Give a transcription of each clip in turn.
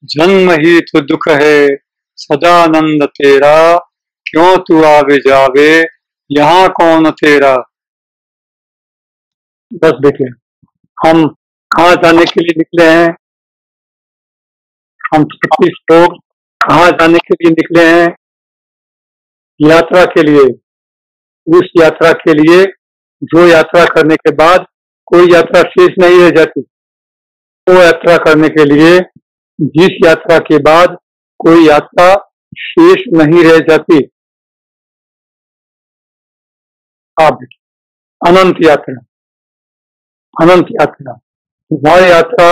जन्म ही तो दुख है सदानंद तेरा, क्यों तू आवे जावे यहाँ कौन तेरा। बस देखिए, हम कहाँ जाने के लिए निकले हैं। हम 36 लोग कहाँ जाने के लिए निकले हैं। यात्रा के लिए। उस यात्रा के लिए जो यात्रा करने के बाद कोई यात्रा शेष नहीं रह जाती। वो यात्रा करने के लिए जिस यात्रा के बाद कोई यात्रा शेष नहीं रह जाती। आप अनंत यात्रा, अनंत यात्रा, वह यात्रा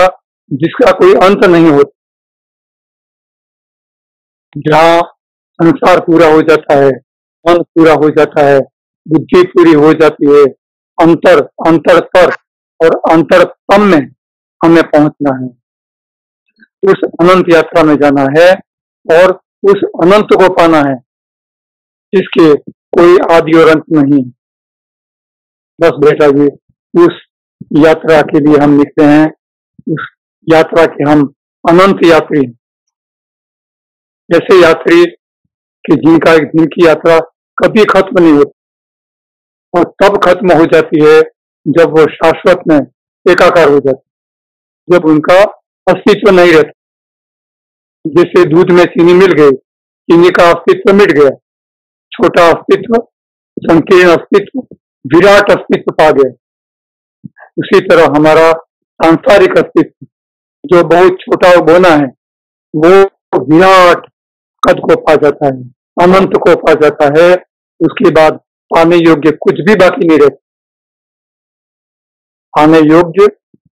जिसका कोई अंत नहीं होता, जहाँ संसार पूरा हो जाता है, मन पूरा हो जाता है, बुद्धि पूरी हो जाती है, अंतर अंतरतर और अंतरतम में हमें पहुंचना है। उस अनंत यात्रा में जाना है और उस अनंत को पाना है जिसके कोई आदि और अंत नहीं। बस बेटा जी, उस यात्रा के लिए हम निकले हैं। उस यात्रा के हम अनंत यात्री। ऐसे यात्री कि जिनका एक दिन की यात्रा कभी खत्म नहीं होती और तब खत्म हो जाती है जब वो शाश्वत में एकाकार हो जाती है, जब उनका अस्तित्व नहीं रहता। जैसे दूध में चीनी मिल गई, चीनी का अस्तित्व मिट गया, छोटा अस्तित्व, संकीर्ण अस्तित्व, विराट अस्तित्व पा गया। उसी तरह हमारा सांसारिक अस्तित्व जो बहुत छोटा और बौना है, वो विराट कद को पा जाता है, अनंत को पा जाता है। उसके बाद पाने योग्य कुछ भी बाकी नहीं रहता, पाने योग्य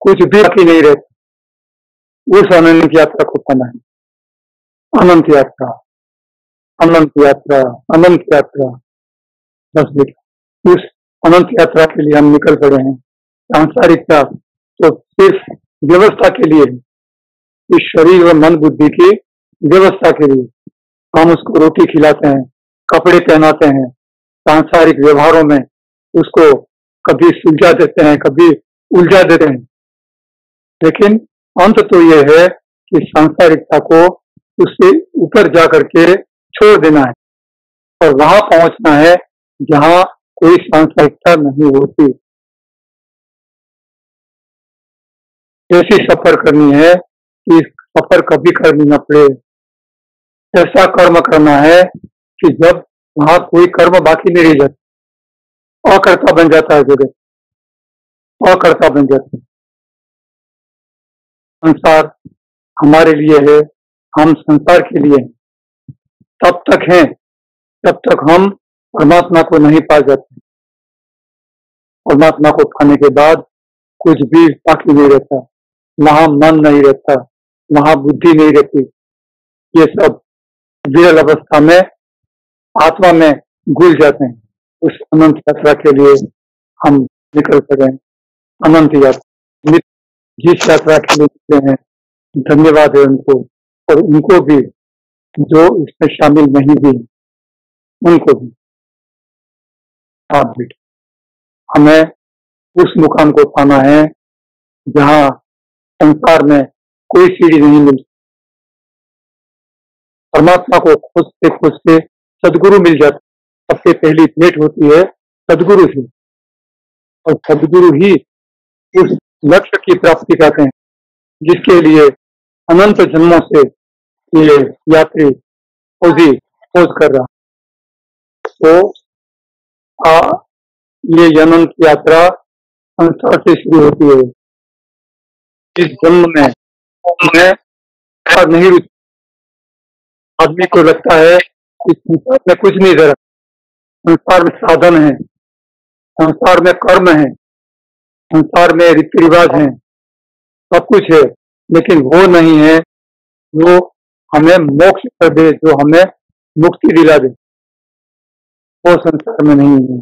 कुछ भी बाकी नहीं रहता। उस अनंत यात्रा को पाना है। अनंत यात्रा, अनंत यात्रा, अनंत यात्रा। बस बेटा, उस अनंत यात्रा के लिए हम निकल पड़े हैं। सांसारिकता तो सिर्फ व्यवस्था के लिए है, इस शरीर और मन बुद्धि की व्यवस्था के लिए। हम उसको रोटी खिलाते हैं, कपड़े पहनाते हैं, सांसारिक व्यवहारों में उसको कभी सुलझा देते हैं, कभी उलझा देते हैं। लेकिन अंत तो ये है कि सांसारिकता को उससे ऊपर जाकर के छोड़ देना है और वहां पहुंचना है जहां कोई सांसारिकता नहीं होती। ऐसी सफर करनी है कि सफर कभी करनी न पड़े। ऐसा कर्म करना है कि जब वहां कोई कर्म बाकी नहीं रह जाता, अकर्ता बन जाता है जगत, अकर्ता बन जाता है। संसार हमारे लिए है, हम संसार के लिए हैं। तब तक हैं जब तक हम परमात्मा को नहीं पा जाते। परमात्मा को पाने के बाद कुछ भी बाकी नहीं रहता, वहां मन नहीं रहता, वहां बुद्धि नहीं रहती। ये सब विरल अवस्था में आत्मा में घुल जाते हैं। उस अनंत यात्रा के लिए हम निकल पड़े। अनंत यात्रा, जिस यात्रा के लिए निकले हैं, धन्यवाद है उनको और उनको भी जो इसमें शामिल नहीं भी, उनको भी। आप भी हमें उस मुकाम को पाना है जहां संसार में कोई सीढ़ी नहीं मिलती। परमात्मा को खोजते खोजते सदगुरु मिल जाता। सबसे पहली भेंट होती है सदगुरु से और सदगुरु ही उस लक्ष्य की प्राप्ति करते हैं जिसके लिए अनंत जन्मों से ये यात्री खोज कर रहा। तो ये अनंत यात्रा संसार से शुरू होती है। इस जन्म में नहीं रुचि। आदमी को लगता है कि संसार में कुछ नहीं जरा, संसार में साधन है, संसार में कर्म है, संसार में रीति रिवाज है, सब कुछ है, लेकिन वो नहीं है जो हमें मोक्ष कर दे, जो हमें मुक्ति दिला दे। वो संसार में नहीं है।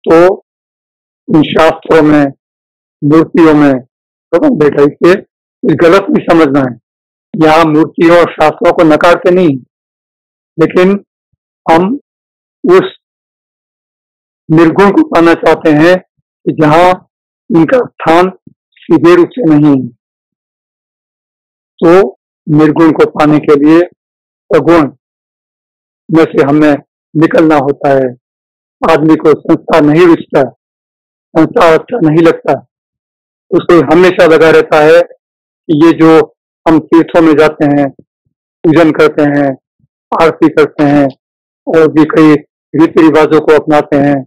तो इन शास्त्रों में, मूर्तियों में तो बेटा इसे गलत नहीं समझना है। यहाँ मूर्तियों और शास्त्रों को नकारते नहीं, लेकिन हम उस निर्गुण को पाना चाहते हैं कि जहाँ इनका स्थान सीधे रूप से नहीं है। तो निर्गुण को पाने के लिए सगुण में से हमें निकलना होता है। आदमी को संसार नहीं रुचता, संसार अच्छा नहीं लगता, उसे हमेशा लगा रहता है कि ये जो हम तीर्थों में जाते हैं, पूजन करते हैं, आरती करते हैं और भी कई रीति रिवाजों को अपनाते हैं,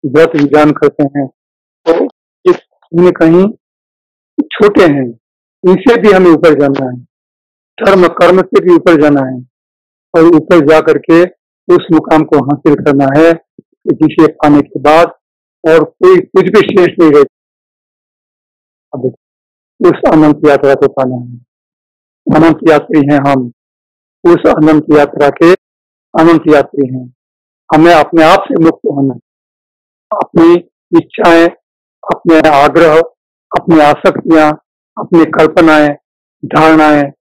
व्रत विधान करते हैं, तो ये कहीं न कहीं छोटे हैं, इनसे भी हमें ऊपर जाना है, धर्म कर्म से भी ऊपर जाना है और ऊपर जा करके उस मुकाम को हासिल करना है कि जिसे पाने के बाद और कोई कुछ भी शेष नहीं रहे। अब उस अनंत यात्रा को पाना है। अनंत यात्री हैं हम, उस अनंत यात्रा के अनंत यात्री हैं। हमें अपने आप से मुक्त होना है। अपनी इच्छाएं, अपने आग्रह, अपनी आसक्तियां, अपनी कल्पनाएं, धारणाएं,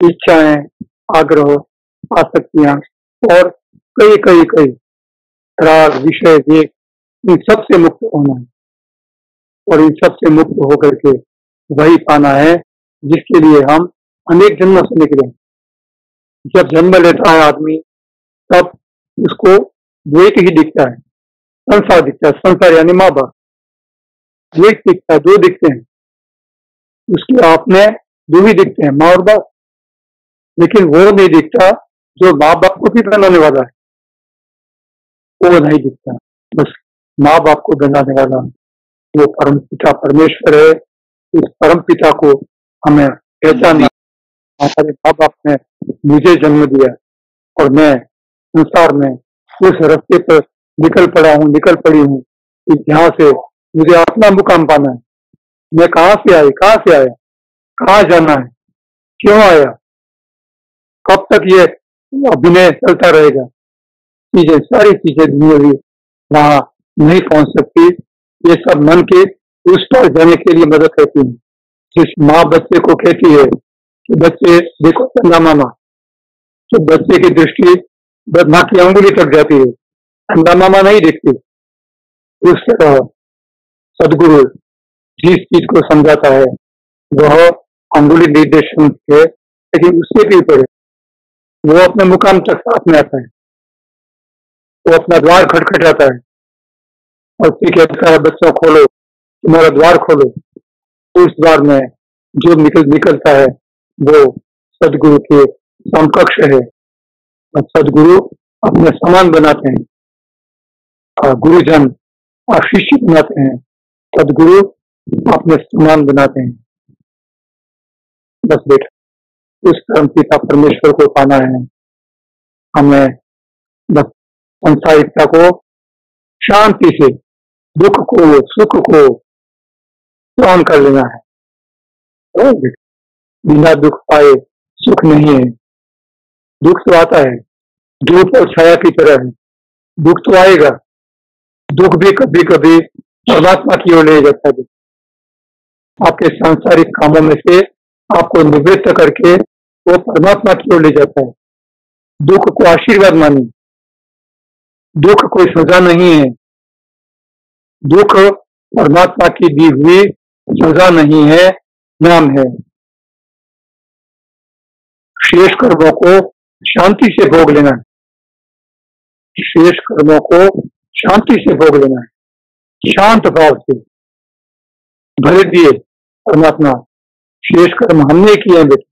इच्छाएं, आग्रह, आसक्तियां और कई कई कई राग, विषय, वेग, इन सब से मुक्त होना है और इन सब से मुक्त होकर के वही पाना है जिसके लिए हम अनेक जन्मों से निकले। जब जन्म लेता है आदमी तब उसको द्वैत ही दिखता है, संसार दिखता है, संसार यानी माँ बाप। एक दिखता है, दो दिखते हैं, उसके आप में दो ही दिखते हैं, माँ और बाप। लेकिन वो नहीं दिखता जो माँ बाप को भी बनाने वाला है, वो नहीं दिखता। बस माँ बाप को बनाने वाला वो परम पिता परमेश्वर है। उस परम पिता को हमें पहचानना। हमारे माँ बाप ने मुझे जन्म दिया और मैं संसार में उस रास्ते पर निकल पड़ी हूँ कि जहाँ से मुझे अपना मुकाम पाना है। मैं कहाँ से आया, कहाँ जाना है, क्यों आया, कब तक ये अभिनय चलता रहेगा। सारी चीजें दुनियावी वहां नहीं पहुंच सकती। ये सब मन के उस पर जाने के लिए मदद करती है। जिस माँ बच्चे को कहती है कि बच्चे देखो चंदा मामा, तो बच्चे की दृष्टि माँ की अंगुली तक जाती है, चंदा मामा नहीं देखती। उस तरह सदगुरु जिस चीज को समझाता है वह अंगुली निर्देशन है, लेकिन उससे भी ऊपर वो अपने मुकाम तक साथ में आता है। वो अपना द्वार खटखटाता है और फिर कहता है बच्चों खोलो, तुम्हारा द्वार खोलो। उस द्वार में जो निकलता है वो सदगुरु के समकक्ष है और सदगुरु अपने समान बनाते हैं और गुरुजन और शिष्य बनाते हैं, सदगुरु अपने समान बनाते हैं। बस बेटा उस परम पिता परमेश्वर को पाना है। हमें बस संसारिकता को शांति से, दुख को सुख को सहन कर लेना है। बिना दुख पाए सुख नहीं है। दुख तो आता है, धूप और छाया की तरह है, दुख तो आएगा। दुख भी कभी कभी परमात्मा की ओर ले जाता है। आपके सांसारिक कामों में से आपको निवृत्त करके वो परमात्मा की ओर ले जाता है। दुख को आशीर्वाद मानिए, दुख कोई सजा नहीं है। दुख परमात्मा की दी हुई सजा नहीं है, नाम है। शेष कर्मों को शांति से भोग लेना है, शेष कर्मों को शांति से भोग लेना है, शांत भाव से। भले दिए परमात्मा, शेष कर्म हमने किए हैं बेटे,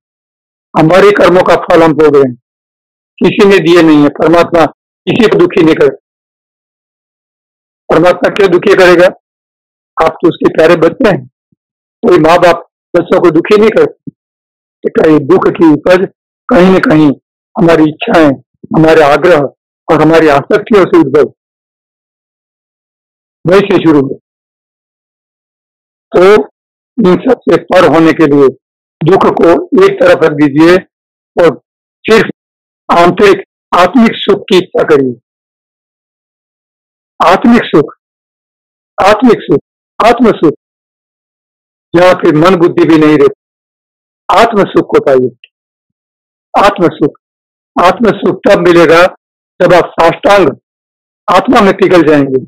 हमारे कर्मों का फल हम भोग रहे हैं, किसी ने दिए नहीं है। परमात्मा किसी को दुखी नहीं करे। परमात्मा क्यों दुखी करेगा? आप तो उसके प्यारे बच्चे हैं। कोई माँ बाप बच्चों को दुखी नहीं करते। कहीं दुख की उपज कहीं न कहीं हमारी इच्छाएं, हमारे आग्रह और हमारी आसक्तियों से उद्भव वैसे शुरू हो। तो इन सबसे पर होने के लिए दुख को एक तरफ रख दीजिए और सिर्फ आंतरिक आत्मिक सुख की इच्छा करिए। आत्मिक सुख, आत्मिक सुख, आत्म सुख, जहाँ फिर मन बुद्धि भी नहीं रहती। आत्म सुख को पाइए। आत्म सुख, आत्म सुख तब मिलेगा जब आप साष्टांग आत्मा में पिघल जाएंगे।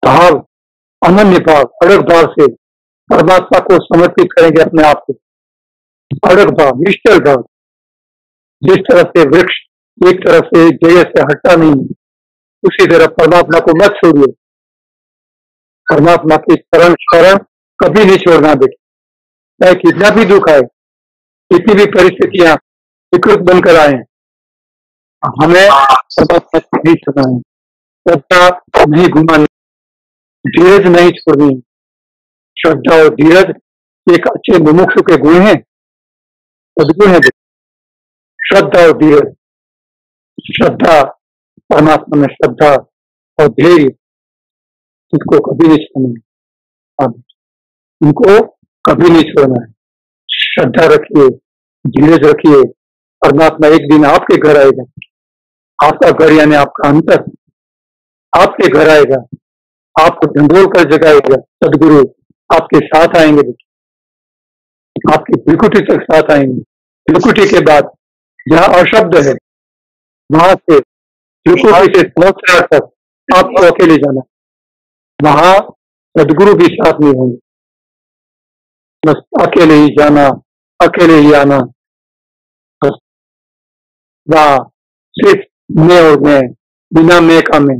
भाव, अनन्य भाव, अलग भाव से परमात्मा को समर्पित करेंगे अपने आप को। अड़ग भाव, निश्चल भाव। जिस तरह से वृक्ष एक तरफ से जगह से हटता नहीं, उसी तरह परमात्मा को मत छोड़िए। परमात्मा की चरण शरण कभी नहीं छोड़ना बेटे। चाहे कितना भी दुख आए, कितनी भी परिस्थितियां विकृत बनकर आए, हमें परमात्मा से नहीं छोड़ना है। श्रद्धा नहीं घुमानी, धीरज नहीं छोड़नी। श्रद्धा और धीरज एक अच्छे मुमुक्षु के गुण हैं, सद्गुण है। श्रद्धा और धीरज, श्रद्धा परमात्मा में, श्रद्धा और धैर्य, इसको कभी नहीं छोड़ना है। अब इनको कभी नहीं छोड़ना है। श्रद्धा रखिए, धीरज रखिए। परमात्मा एक दिन आपके घर आएगा। आपका घर यानी आपका अंतर आपके घर आएगा, आपको ढंढोल कर जगाएगा। सदगुरु आपके साथ आएंगे, आपकी त्रिकुटी तक साथ आएंगे। त्रिकुटी के बाद जहाँ अशब्द है, वहां से त्रिकुटी से संवत्सर तक आपको अकेले जाना। वहां सदगुरु भी साथ नहीं होंगे। बस अकेले ही जाना, अकेले ही आना। बस वहां सिर्फ मैं और मैं, बिना मैं का मैं।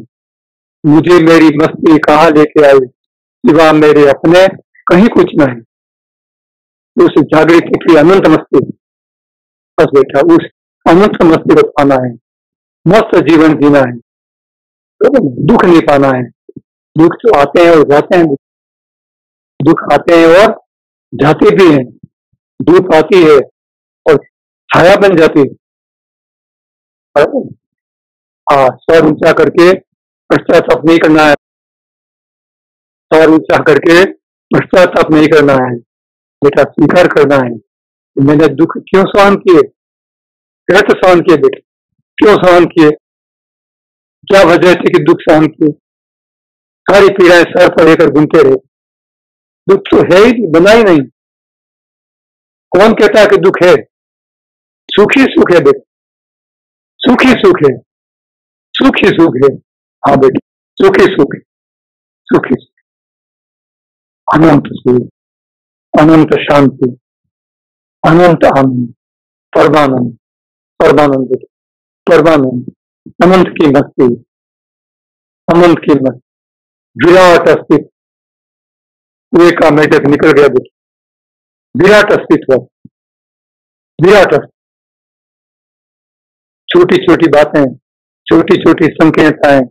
मुझे मेरी मस्ती कहाँ लेके आई, सिवा मेरे अपने कहीं कुछ न है। उस जागृति की अनंत मस्ती, बस बेटा उस अनंत मस्ती को पाना है। मस्त जीवन जीना है, तो दुख नहीं पाना है। दुख तो आते हैं और जाते हैं, दुख आते हैं और जाते भी हैं। धूप आती है और छाया बन जाती है। स्वर ऊंचा करके पश्चाताप नहीं करना है। स्वर ऊंचा करके पश्चाताप नहीं करना है बेटा, स्वीकार करना है। मैंने दुख क्यों सहन किए, कैसे सहन किए बेटा, क्यों सहन किए, क्या वजह थी कि दुख सहन किए। सारी पीड़ाएं सर पर लेकर घूमते रहे। दुख तो है ही, बना ही नहीं। कौन कहता है कि दुख है? सुख ही सुख है बेटा, सुख ही सुख है, सुख ही सुख है। हाँ बेटा, सुख ही सुख है, सुख ही सुख, अनंत सुख, अनंत शांति, अनंत आनंद, परमानंद, परमानंद, परमानंद, अनंत की मस्ती, अनंत की मस्ती, विराट अस्तित्व। कुएं का मेढक निकल गया बेटा, विराट अस्तित्व, विराट अस्तित्व। छोटी छोटी बातें, छोटी छोटी संकीर्णताएं,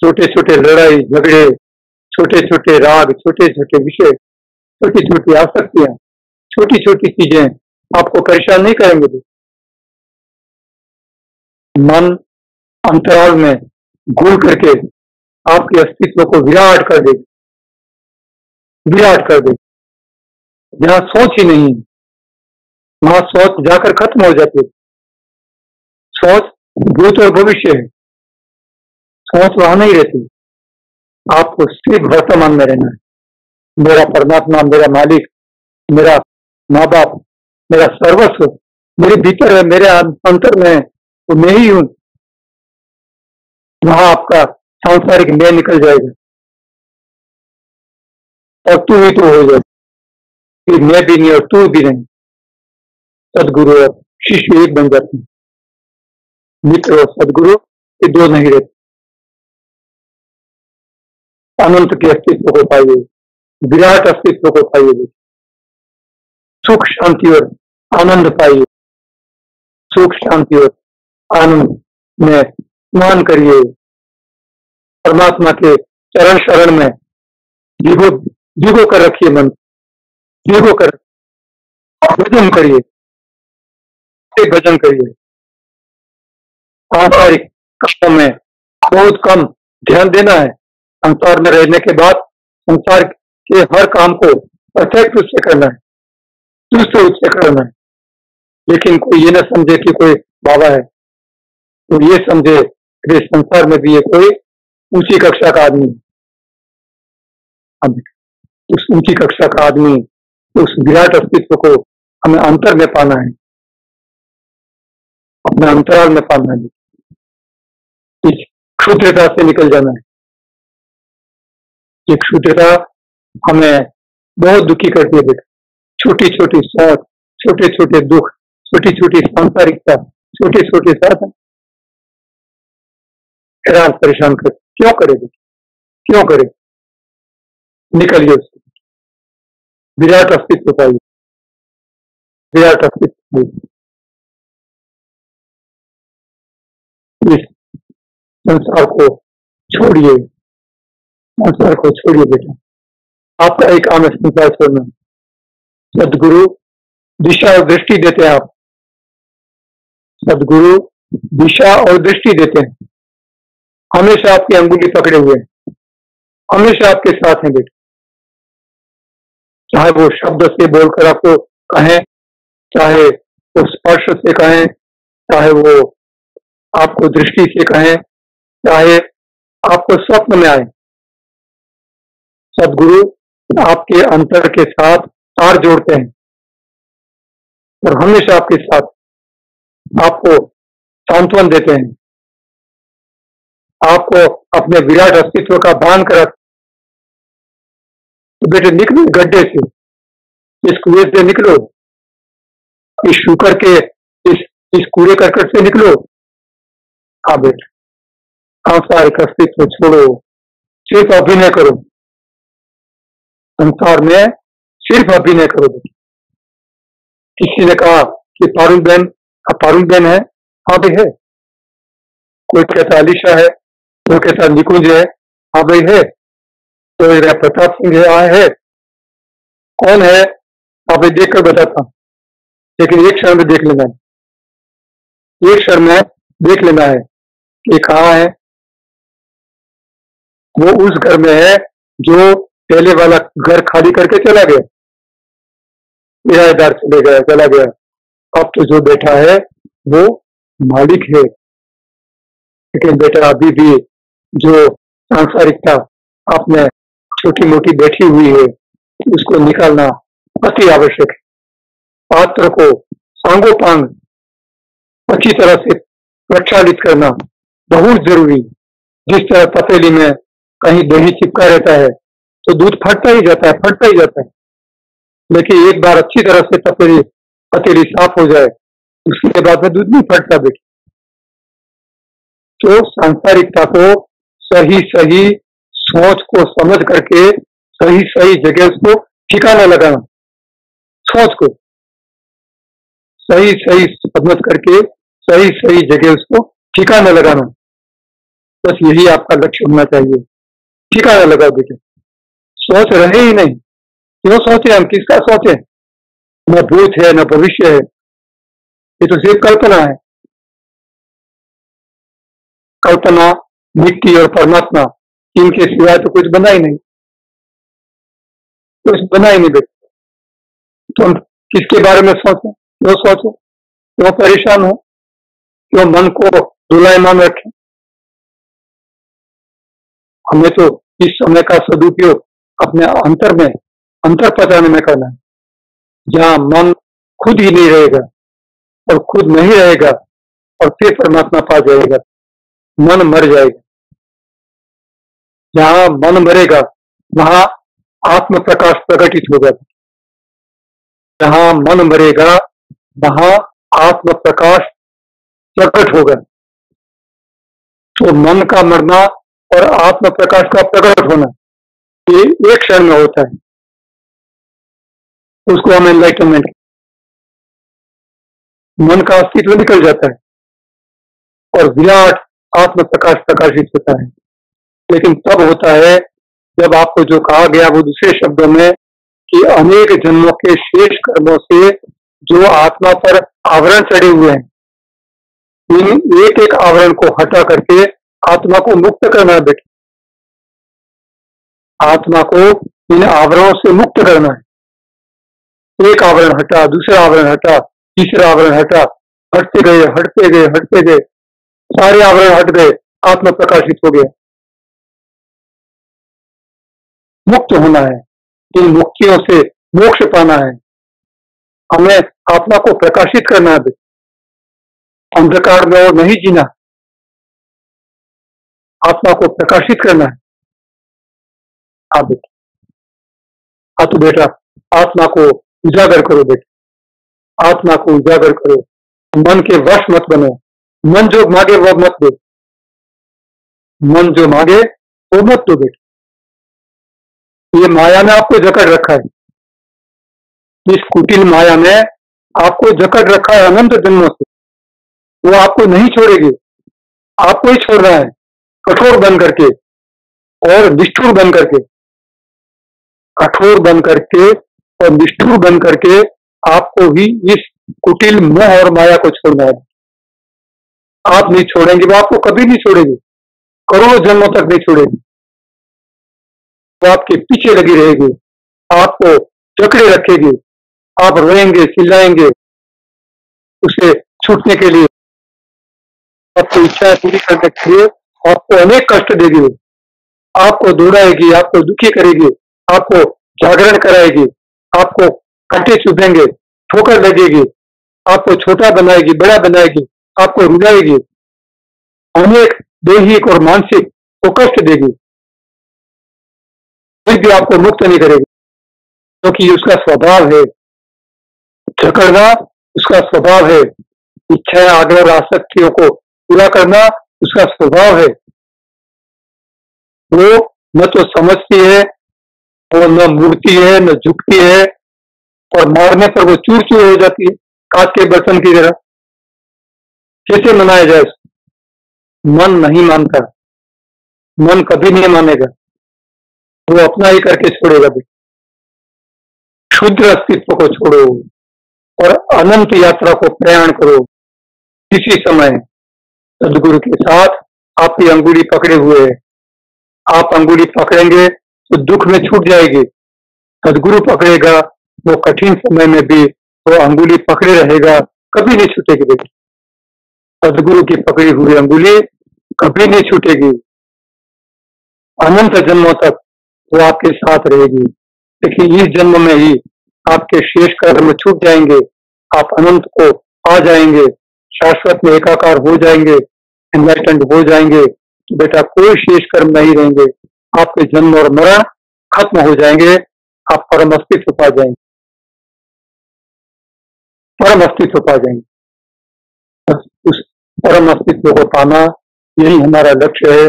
छोटे छोटे लड़ाई झगड़े, छोटे छोटे राग, छोटे छोटे विषय, छोटी छोटी आसक्तियां, छोटी छोटी चीजें आपको परेशान नहीं करेंगे। मन अंतराल में घुल करके आपके अस्तित्व को विराट कर दे, विराट कर दे। जहां सोच ही नहीं, वहां सोच जाकर खत्म हो जाती है। सोच भूत और भविष्य है, सोच वहां नहीं रहती। आपको सिर्फ वर्तमान में रहना है। मेरा परमात्मा, मेरा मालिक, मेरा माँ बाप, मेरा सर्वस्व मेरे भीतर है, मेरे अंतर में है, तो मैं ही हूं। वहां आपका सांसारिक मैं निकल जाएगा और तू ही तो हो जाएगा। फिर मैं भी नहीं और तू भी नहीं। सदगुरु और शिष्य एक बन जाते हैं। मित्र और सदगुरु ये दो नहीं रहते। अनंत के अस्तित्व को पाइए, विराट अस्तित्व को पाइए, सुख शांति और आनंद पाइए। सुख शांति और आनंद में स्नान करिए। परमात्मा के चरण शरण में भिगो भिगो कर रखिए मन, भिगो कर भजन करिए, भजन करिए। सांसारिक कामों में बहुत कम ध्यान देना है। संसार में रहने के बाद संसार के हर काम को परफेक्ट रूप से करना है, दुष्ट रूप से करना है। लेकिन कोई ये न समझे कि कोई बाबा है, तो ये समझे कि संसार में भी ये कोई ऊंची कक्षा का आदमी। अब उस ऊंची कक्षा का आदमी, उस विराट अस्तित्व को हमें अंतर में पाना है, अपने अंतराल में पाना है। इस क्षुद्रता से निकल जाना है। ये क्षुद्रता हमें बहुत दुखी करती है बेटा। छोटी छोटी सोच, छोटे छोटे दुख, छोटी छोटी सांसारिकता, छोटे छोटे साधन हैरान परेशान कर, क्यों करे बेटे, क्यों करे? निकलिए उससे, विराट अस्तित्व पाइए, विराट अस्तित्व पाइए। इस संसार को छोड़िए, संसार को छोड़िए बेटा। आपका एक काम है संसार छोड़ना। सदगुरु दिशा और दृष्टि देते हैं आप, सदगुरु दिशा और दृष्टि देते हैं, हमेशा आपकी अंगुली पकड़े हुए हैं, हमेशा आपके साथ हैं बेटे। चाहे वो शब्द से बोलकर आपको कहें, चाहे वो स्पर्श से कहें, चाहे वो आपको दृष्टि से कहें, चाहे आपको स्वप्न में आए, सदगुरु आपके अंतर के साथ तार जोड़ते हैं और हमेशा आपके साथ आपको सांत्वन देते हैं, आपको अपने विराट अस्तित्व का भान करा। तो बेटे निकलो गड्ढे से, इस कुएं से निकलो, इस शुकर के इस कूड़े करकट से निकलो। हाँ बेटे, सांसारिक अस्तित्व छोड़ो, सिर्फ अभिनय करो, संसार में सिर्फ अभिनय करो बेटे। किसी ने कहा कि पारुल बहन, पारुल बहन है, हाँ भाई है। कोई कहता अलीशा है, कोई कहता निकुंज है, हाँ भाई है। कोई प्रताप सिंह है, हाँ है। कौन है? हाँ भाई देख कर बताता, लेकिन एक क्षण में देख लेना है, एक क्षण में देख लेना है कि कहाँ है। वो उस घर में है जो पहले वाला घर खाली करके चला गया, किराएदार चले गया, चला गया। अब तो जो बैठा है वो मालिक है। लेकिन बेटा अभी भी जो सांसारिकता आपने छोटी मोटी बैठी हुई है, उसको निकालना अति आवश्यक है। पात्र को सांगोपांग अच्छी तरह से प्रक्षालित करना बहुत जरूरी। जिस तरह पतीली में कहीं दही चिपका रहता है तो दूध फटता ही जाता है, फटता ही जाता है। लेकिन एक बार अच्छी तरह से पतीली साफ हो जाए, उसके बाद में दूध नहीं फटता बेटे। तो सांसारिकता को सही सही सोच को समझ करके सही सही जगह उसको ठिकाना लगाना, सोच को सही सही समझ करके सही सही जगह उसको ठिकाना लगाना, बस यही आपका लक्ष्य होना चाहिए। ठिकाना लगाओ बेटे, सोच रहे ही नहीं। क्यों सोचे हम, किसका सोचे? न भूत है न भविष्य है, ये तो सिर्फ कल्पना है। कल्पना, मिट्टी और परमात्मा, इनके सिवाय तो कुछ बना ही नहीं, कुछ बना ही नहीं बेटे। तो हम किसके बारे में सोचें? क्यों सोचें? क्यों परेशान हो? क्यों मन को दुलायमान रखें? हमें तो इस समय का सदुपयोग अपने अंतर में, अंतर पहुंचाने में करना है, जहां मन खुद ही नहीं रहेगा और खुद नहीं रहेगा और फिर परमात्मा पा जाएगा, मन मर जाएगा। जहां मन मरेगा वहां आत्म प्रकाश प्रकटित होगा। जहां मन मरेगा वहां आत्म प्रकाश प्रकट होगा। तो मन का मरना और आत्म प्रकाश का प्रकट होना ये एक क्षण में होता है, उसको हम एनलाइटनमेंट। मन का अस्तित्व निकल जाता है और विराट आत्म प्रकाश प्रकाशित होता है। लेकिन तब होता है जब आपको जो कहा गया वो दूसरे शब्दों में कि अनेक जन्मों के शेष कर्मों से जो आत्मा पर आवरण चढ़े हुए हैं, इन एक एक आवरण को हटा करके आत्मा को मुक्त करना है बेटे। आत्मा को इन आवरणों से मुक्त करना है। एक आवरण हटा, दूसरा आवरण हटा, तीसरा आवरण हटा, हटते गए हटते गए हटते गए, सारे आवरण हट गए, आत्मा प्रकाशित हो गया। मुक्त होना है, इन मुक्तियों से मोक्ष पाना है। हमें आत्मा को प्रकाशित करना है, अंधकार में और नहीं जीना, आत्मा को प्रकाशित करना है। हाँ बेटा, हाँ तो बेटा आत्मा को उजागर करो बेटा, आत्मा को उजागर करो, मन के वश मत बनो। मन जो मांगे वो मत दो, मन जो मांगे वो मत दो बेटा। ये माया ने आपको जकड़ रखा है, इस कुटिल माया ने आपको जकड़ रखा है अनंत जन्मों से। वो आपको नहीं छोड़ेगी, आपको ही छोड़ रहा है, कठोर बन करके और निष्ठुर बन करके। कठोर बन करके और निष्ठुर बन करके आपको ही इस कुटिल मोह और माया को छोड़ना है। आप नहीं छोड़ेंगे, वो आपको कभी नहीं छोड़ेगी, करोड़ों जन्मों तक नहीं छोड़ेगी। वो आपके पीछे लगी रहेगी, आपको जकड़े रखेगी, आप रोएंगे, चिल्लाएंगे उसे छूटने के लिए, आपको इच्छाएं पूरी करने के लिए आपको अनेक कष्ट देगी, वो आपको दौड़ाएगी, आपको दुखी करेगी, आपको जागरण कराएगी, आपको कांटे चुभेंगे, ठोकर लगेगी, आपको छोटा बनाएगी, बड़ा बनाएगी, आपको रुलाएगी, अनेक दैहिक और मानसिक को कष्ट देगी, फिर भी आपको मुक्त नहीं करेगी, क्योंकि उसका स्वभाव है जकड़ना, उसका स्वभाव है इच्छाएं, आग्रह और आसक्तियों को पूरा करना, उसका स्वभाव है। वो न तो समझती है, वो न मुड़ती है, न झुकती है, और मारने पर वो चूर चूर हो जाती है कांच के बर्तन की तरह। कैसे मनाया जाए? मन नहीं मानता, मन कभी नहीं मानेगा, वो अपना ही करके छोड़ेगा भी। क्षुद्र अस्तित्व को छोड़ो और अनंत यात्रा को प्रयाण करो। किसी समय सदगुरु के साथ आपकी अंगुली पकड़े हुए है, आप अंगुली पकड़ेंगे तो दुख में छूट जाएगी, सदगुरु पकड़ेगा वो कठिन समय में भी वो अंगुली पकड़े रहेगा, कभी नहीं छूटेगी बेटी। सदगुरु की पकड़ी हुई अंगुली कभी नहीं छूटेगी, अनंत जन्मों तक वो आपके साथ रहेगी। लेकिन इस जन्म में ही आपके शेष कर्म छूट जाएंगे, आप अनंत को आ जाएंगे, शाश्वत में एकाकार हो जाएंगे, एनलाइटेंड हो जाएंगे, तो बेटा कोई शेष कर्म नहीं रहेंगे, आपके जन्म और मरण खत्म हो जाएंगे, आप परम अस्तित्व पा जाएंगे, परम अस्तित्व पा जाएंगे। उस परम अस्तित्व को पाना यही हमारा लक्ष्य है,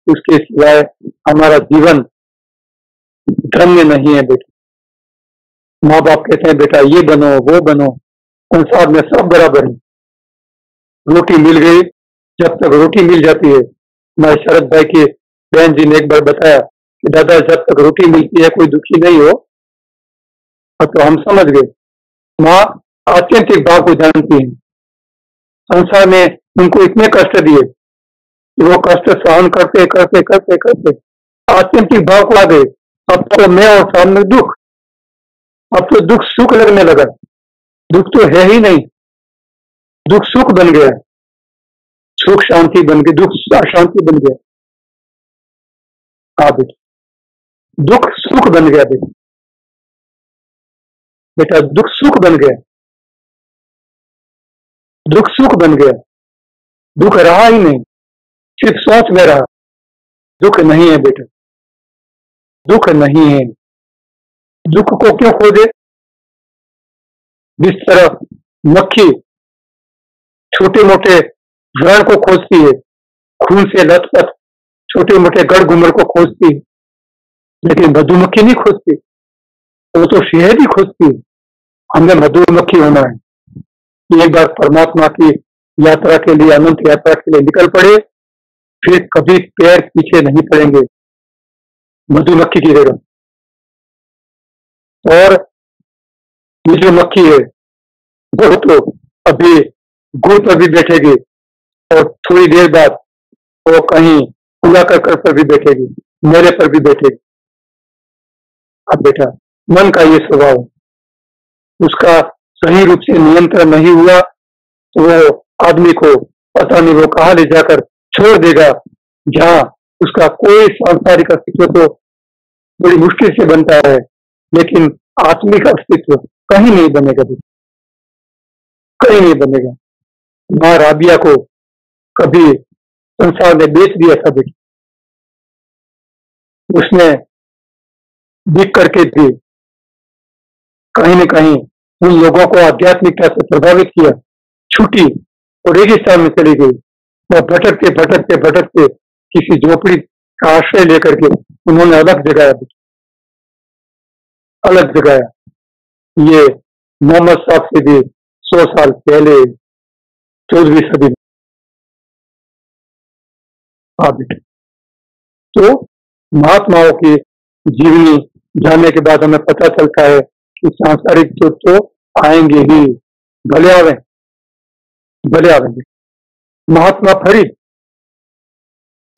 उसके सिवाय हमारा जीवन धन्य नहीं है बेटा। माँ बाप कहते हैं बेटा ये बनो वो बनो, संसार में सब बराबर है, रोटी मिल गई, जब तक रोटी मिल जाती है। मैं शरद भाई की बहन जी ने एक बार बताया कि दादा जब तक रोटी मिलती है कोई दुखी नहीं हो, तो हम समझ गए माँ आत्यंतिक भाव को जानती है। संसार में उनको इतने कष्ट दिए कि वो कष्ट सहन करते करते करते करते आत्यंतिक भाव को आ गए। अब तो मैं और सामने दुख, अब तो दुख सुख लगने लगा, दुख तो है ही नहीं, दुख सुख बन गया, सुख शांति बन गई, दुख अशांति बन गया। हाँ बेटा, दुख सुख बन गया बेटा, बेटा दुख सुख बन गया, दुख सुख बन गया, दुख रहा ही नहीं, सिर्फ सोच में रहा। दुख नहीं है बेटा, दुख नहीं है। दुख को क्यों खोजे? जिस तरह मक्खी छोटे मोटे व्रण को खोजती है, खून से लथपथ छोटे मोटे गढ़ गुमर को खोजती है, लेकिन मधुमक्खी नहीं खोजती, वो तो शहद ही खोजती है। हमें मधुमक्खी होना है। एक बार परमात्मा की यात्रा के लिए, अनंत यात्रा के लिए निकल पड़े, फिर कभी पैर पीछे नहीं पड़ेंगे, मधुमक्खी की तरह। और ये जो मक्खी है वो तो अभी गुड़ पर भी बैठेगी और थोड़ी देर बाद वो कहीं कूड़ा करकट पर भी बैठेगी, मेरे पर भी बैठेगी। अब बेटा मन का ये स्वभाव है, उसका सही रूप से नियंत्रण नहीं हुआ तो वो आदमी को पता नहीं वो कहाँ ले जाकर छोड़ देगा, जहाँ उसका कोई सांसारिक अस्तित्व तो बड़ी मुश्किल से बनता है, लेकिन आत्मिक अस्तित्व कहीं नहीं बनेगा, कहीं नहीं बनेगा। माँ राबिया को कभी संसार ने बेच दिया था बेटी, उसने बिक करके भी कहीं न कहीं उन लोगों को आध्यात्मिकता से प्रभावित किया, छूटी और रेगिस्तान में चली गई। वह भटकते भटकते भटकते किसी झोपड़ी का आश्रय लेकर के उन्होंने अलग जगाया। ये मोहम्मद साहब से भी 100 साल पहले 14वीं सदी में आ बैठे। तो महात्माओं की जीवनी जानने के बाद हमें पता चलता है कि सांसारिक सुख तो आएंगे ही, भले आवेंगे। महात्मा फरीद,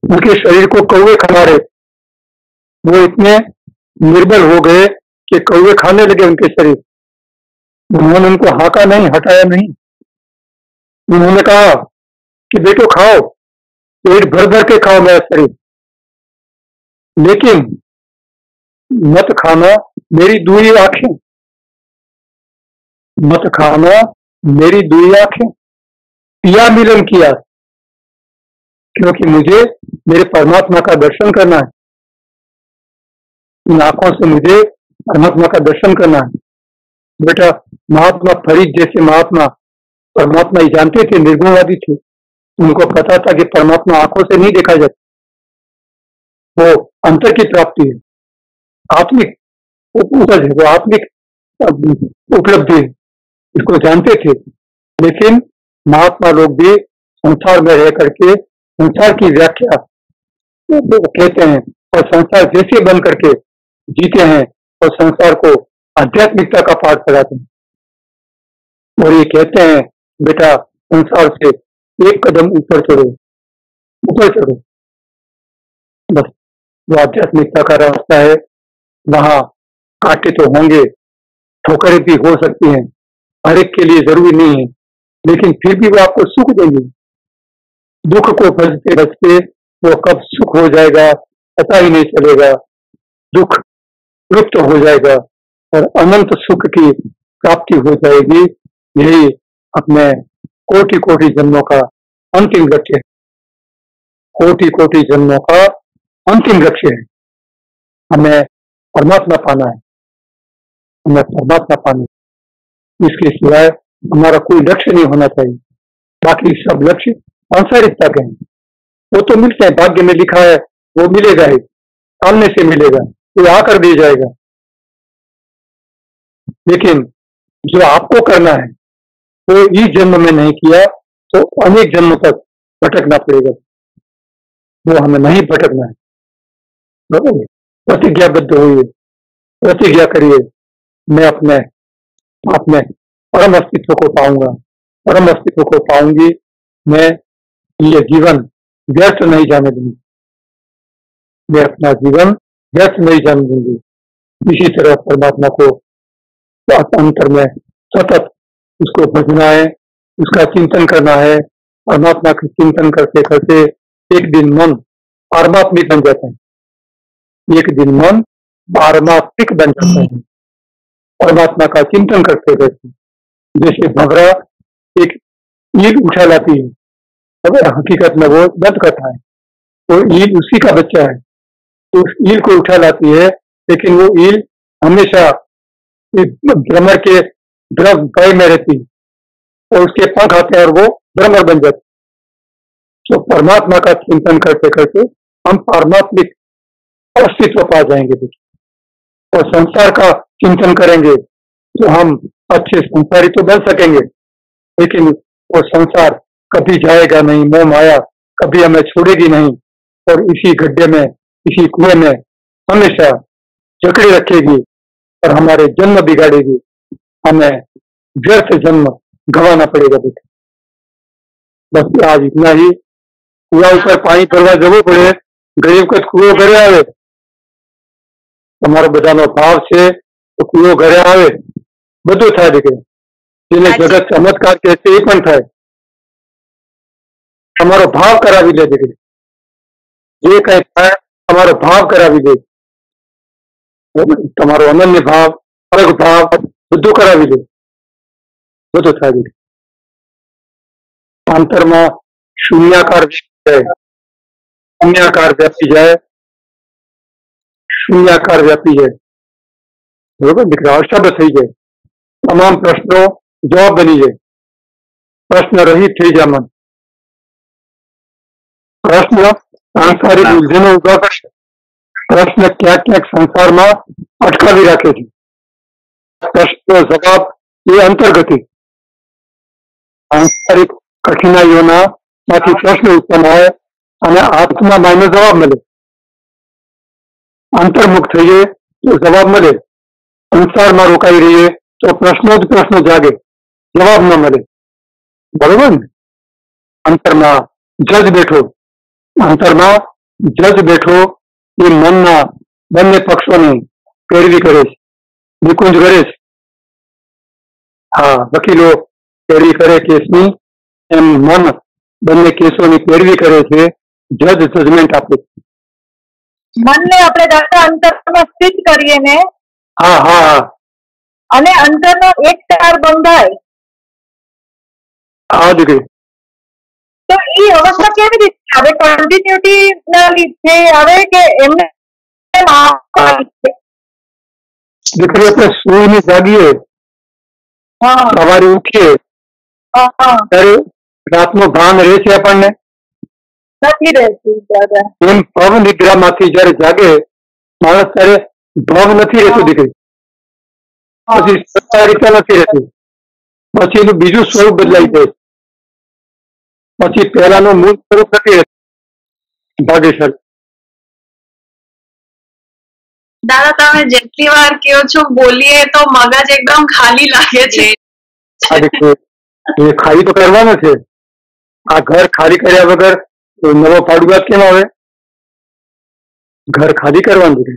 उनके शरीर को कौवे खा रहे, वो इतने निर्बल हो गए कि कौवे खाने लगे उनके शरीर। उन्होंने उनको हाका नहीं, हटाया नहीं। उन्होंने कहा कि बेटो खाओ, पेट भर भर के खाओ मेरा शरीर, लेकिन मत खाना मेरी दूरी आंखें, मत खाना मेरी दूरी आंखें, पिया मिलन किया, क्योंकि मुझे मेरे परमात्मा का दर्शन करना है। इन आंखों से मुझे परमात्मा का दर्शन करना है। बेटा, महात्मा फरीद जैसे महात्मा परमात्मा ही जानते थे, निर्गुणवादी थे। उनको पता था कि परमात्मा आंखों से नहीं देखा जाता, वो अंतर की प्राप्ति है, आत्मिक उपज है, वो आत्मिक उपलब्धि है, इसको जानते थे। लेकिन महात्मा लोग भी संसार में रह करके संसार की व्याख्या कहते हैं और संसार जैसे बन करके जीते हैं और संसार को आध्यात्मिकता का पाठ पढ़ाते हैं। और ये कहते हैं बेटा, संसार से एक कदम ऊपर चढ़ो, बस। वो आध्यात्मिकता का रास्ता है, वहां कांटे तो होंगे, ठोकरें भी हो सकती हैं, हर एक के लिए जरूरी नहीं है, लेकिन फिर भी वो आपको सुख देंगे। दुख को बचते बचते वो कब सुख हो जाएगा पता ही नहीं चलेगा। दुख लुप्त हो जाएगा और अनंत सुख की प्राप्ति हो जाएगी। यही अपने कोटि कोटि जन्मों का अंतिम लक्ष्य है, कोटि कोटि जन्मों का अंतिम लक्ष्य है। हमें परमात्मा पाना है, हमें परमात्मा पाना है। इसके सिवाय हमारा कोई लक्ष्य नहीं होना चाहिए। बाकी सब लक्ष्य सांसारिकता के हैं, वो तो मिलते हैं, भाग्य में लिखा है वो मिलेगा ही, सामने से मिलेगा, वो आकर दे जाएगा। लेकिन जो आपको करना है वो इस जन्म में नहीं किया तो अनेक जन्म तक भटकना पड़ेगा। वो हमें नहीं भटकना है। प्रतिज्ञाबद्ध होइए, प्रतिज्ञा करिए, मैं अपने परम अस्तित्व को पाऊंगा, परम अस्तित्व को पाऊंगी। मैं ये जीवन व्यर्थ नहीं जाने दूंगी, मैं अपना जीवन व्यर्थ नहीं जाने दूंगी। इसी तरह परमात्मा को अंतर में सतत उसको भजना है, उसका चिंतन करना है। परमात्मा का चिंतन करते करते एक दिन मन पारमात्मिक बन जाता है, एक दिन मन पारमात्मिक बन जाता है परमात्मा का चिंतन करते करते। जैसे भंवरा एक ईल उठा लाती है, अगर हकीकत में वो दंत कथा है, वो ईल उसी का बच्चा है, तो उस ईल को उठा लाती है, लेकिन वो ईल हमेशा भ्रमर के भय में रहती है और उसके पंख आते हैं और वो भ्रमर बन जाती है। तो परमात्मा का चिंतन करते करते हम पारमात्मिक अस्तित्व पा जाएंगे। और संसार का चिंतन करेंगे तो हम अच्छे संसारी तो बन सकेंगे, लेकिन वो संसार कभी जाएगा नहीं, मोह माया कभी हमें छोड़ेगी नहीं और इसी गड्ढे में, इसी कुएं में हमेशा जकड़े रखेगी और हमारे जन्म बिगाड़ेगी। हमें व्यर्थ जन्म गंवाना पड़ेगा बेटा। बस आज इतना ही। कुआ ऊपर पानी भरवा जरूर पड़े, गरीब का कुओ घरे आवे, તમારો બધાનો ભાવ છે તો કુવો ઘરે આવે, બધું થાય દીકરી। જેને જગત ચમત્કાર કહે છે એ પણ થાય। તમારો ભાવ કરાવી લે દીકરી, જે કઈ થાય તમારો ભાવ કરાવી દે, તમારો અનન્ય ભાવ, અલગ ભાવ બધું કરાવી દે, બધું થાય દીકરી। અંતરમાં શૂન્યાકાર જાય, શૂન્યાકાર વ્યાપી જાય, શૂન્યાકાર વ્યાપી જાય, બરોબર દીકરા, અષ્ટાબદ્ધ થઈ જાય। તમામ પ્રશ્નો જવાબ બની જાય, પ્રશ્ન રહિત થઈ જાય મન. પ્રશ્ન સાંસારિક ઉલઝનો ઉભા કરશે, પ્રશ્ન ક્યાંક ક્યાંક સંસારમાં અટકાવી રાખે છે. પ્રશ્નનો જવાબ એ અંતર્ગતિ, સાંસારિક કઠિનાઈઓના માંથી પ્રશ્ન ઉત્પન્ન થાય અને આત્મા માયનો જવાબ મળે. અંતર્મુખ થઈએ તો જવાબ મળે, સંસારમાં રોકાઈ રહીએ તો પ્રશ્નો જ પ્રશ્નો જાગે, જવાબ ન મળે. બરોબર ને? અંતરમાં જજ બેઠો, અંતરમાં જજ બેઠો એ મનના બંને પક્ષોની પેરવી કરે છે, નિકુંજ કરે છે. હા, વકીલો પેરવી કરે કેસની, એમ મન બંને કેસોની પેરવી કરે છે, જજ જજમેન્ટ આપે છે. મનને આપણે દાદા અંતરમાં સ્થિત કરીએ ને, હા હા હા, અને અંતરનો એક તાર બંધાય, હા દીકરી. તો એ અવસ્થા કેવી રીતે આવે? કન્ટિન્યુટી ના લીધે આવે કે એમને દીકરી આપણે સુઈને જાગીએ, સવારે ઉઠીએ ત્યારે રાતનો ભાન રહે છે આપણને? નથી રહેતું દાદા. એમ ભવ નિદ્રામાંથી જયારે જાગે માણસ ત્યારે ભવ નથી રહેતું દીકરી, પછી સંસારિતા નથી રહેતી, પછી એનું બીજું સ્વરૂપ બદલાઈ જાય, પછી પહેલાનું મૂળ સ્વરૂપ નથી રહેતું. ભાગ્યશાળી દાદા, તમે જેટલી વાર કહો છો બોલીએ તો મગજ એકદમ ખાલી લાગે છે. એ ખાલી તો કરવાનું છે. આ ઘર ખાલી કર્યા વગર નવો પાડુઆત કેમ આવે? ઘર ખાલી કરવાનું છે.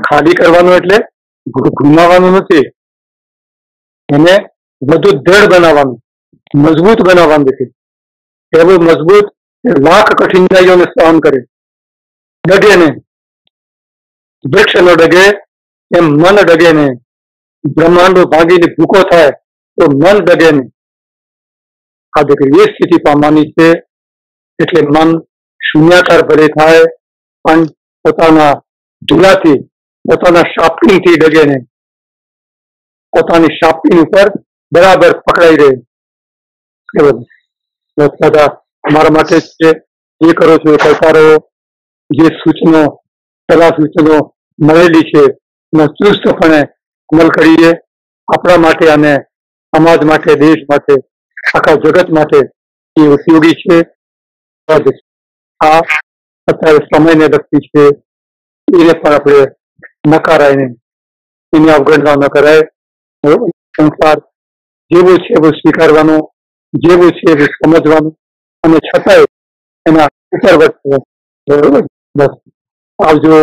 ખાલી કરવાનું એટલે ગુમાવાનું નથી, એને વધુ દ્રઢ બનાવવાનું, મજબૂત બનાવવાનું છે. એવું મજબૂત લાખ કઠિનાઈઓને સહન કરે, ડગે ને. વૃક્ષ ન ડગે એમ મન ડગે ને. બ્રહ્માંડો ભાગીને ભૂકો થાય તો મન ડગે ને. આ દીકરી એ સ્થિતિ પામવાની છે. એટલે મન શૂન્યાકાર ભરે થાય પણ પોતાના ધૂલાથી, પોતાના શાપ્ટિંગથી ડગે ને, પોતાની શાપ્ટિંગ ઉપર બરાબર પકડાઈ રહે. દાદા અમારા માટે છે, જે કરો છો એ કરતા રહો. જે સૂચનો સલાહ સૂચનો મળેલી છે એમાં ચુસ્તપણે અમલ કરીએ. આપણા માટે અને સમાજ માટે, દેશ માટે, આખા જગત માટે એ ઉપયોગી છે. આ અત્યારે સમયને લગતી છે, એને પણ આપણે નકારાય નહીં, એની અવગણના ન કરાય. સંસાર જેવું છે એવું સ્વીકારવાનું, જેવું છે એવું સમજવાનું, અને છતાંય એના ઉપર વધવું. બરોબર? બસ આવજો.